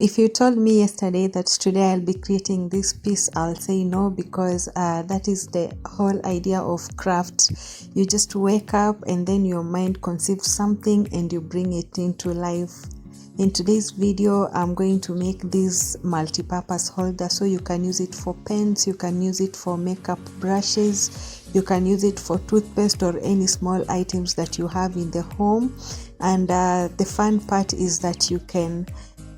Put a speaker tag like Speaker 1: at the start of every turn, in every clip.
Speaker 1: If you told me yesterday that today I'll be creating this piece, I'll say no, because that is the whole idea of craft. You just wake up and then your mind conceives something and you bring it into life. In today's video, I'm going to make this multi-purpose holder, so you can use it for pens, you can use it for makeup brushes, you can use it for toothpaste or any small items that you have in the home. And the fun part is that you can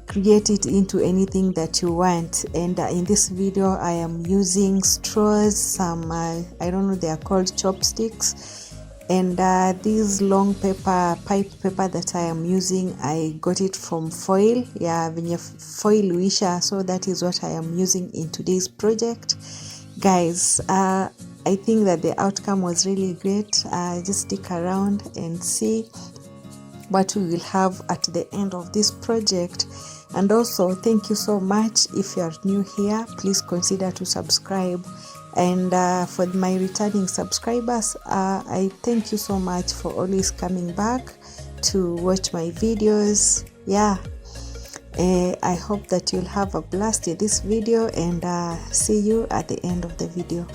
Speaker 1: create it into anything that you want. And in this video I am using straws, some I don't know, they are called chopsticks, and this long pipe paper that I am using, I got it from foil, venye foil wisha. So that is what I am using in today's project, guys. I think that the outcome was really great. Just stick around and see what we will have at the end of this project. And also, thank you so much. If you are new here, please consider to subscribe. And for my returning subscribers, I thank you so much for always coming back to watch my videos. I hope that you'll have a blast in this video, and see you at the end of the video.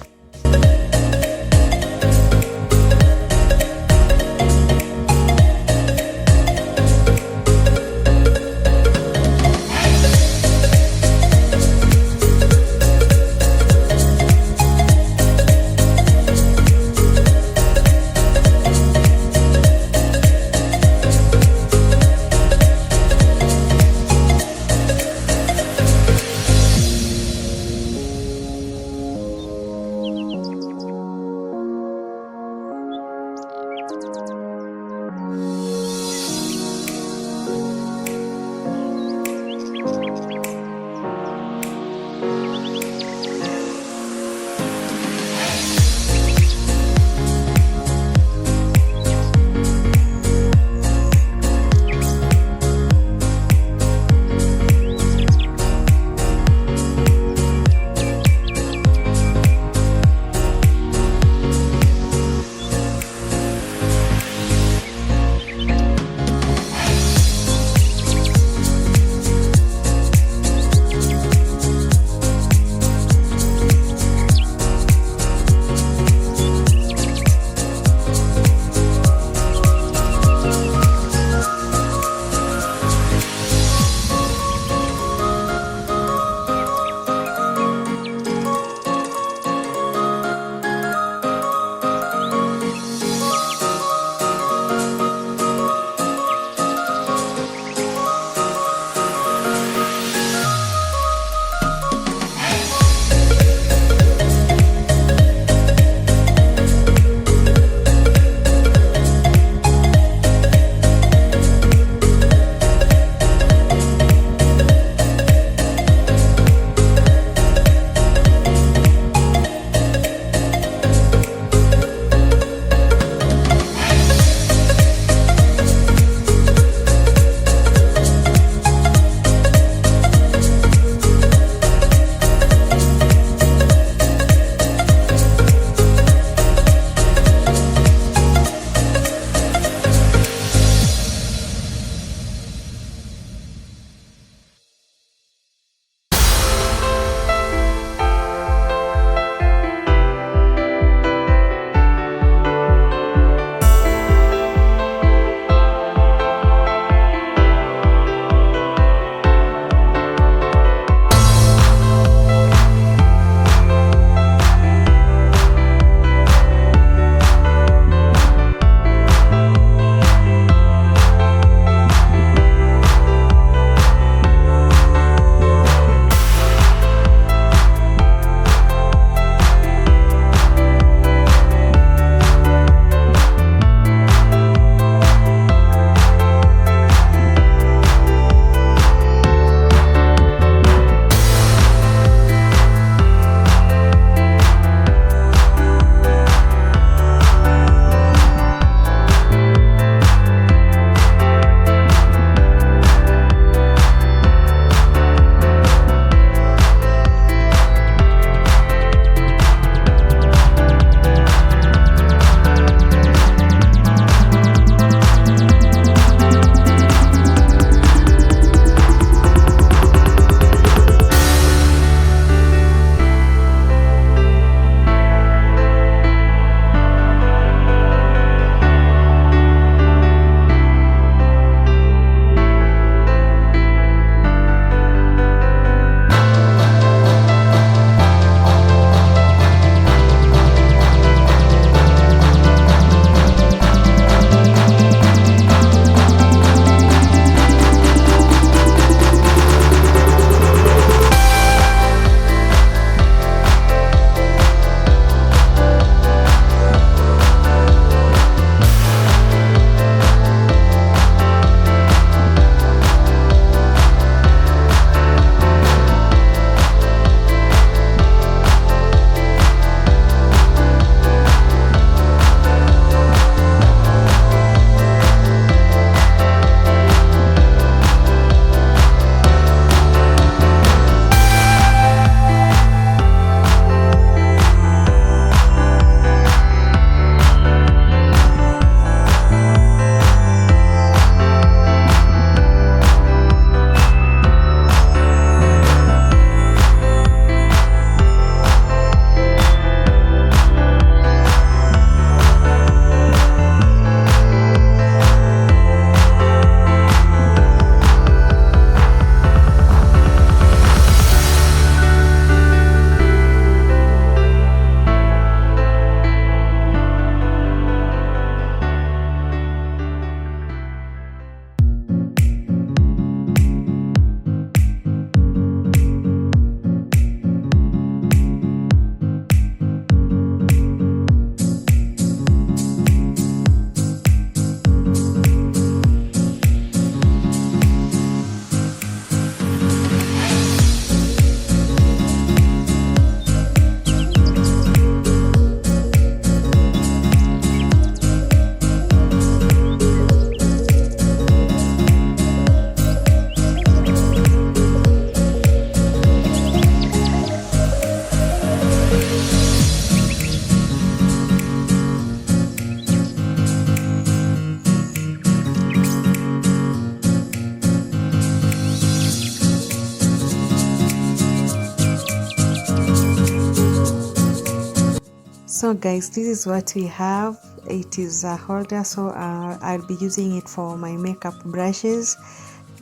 Speaker 1: So guys, this is what we have. It is a holder, so I'll be using it for my makeup brushes,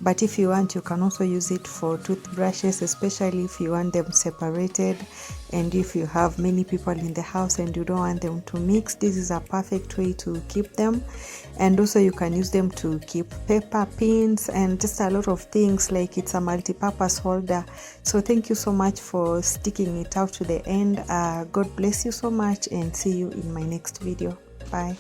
Speaker 1: but if you want, you can also use it for toothbrushes, especially if you want them separated and if you have many people in the house and you don't want them to mix. This is a perfect way to keep them. And also you can use them to keep paper, pins, and just a lot of things. Like, it's a multi-purpose holder. So thank you so much for sticking it out to the end. God bless you so much, and see you in my next video. Bye.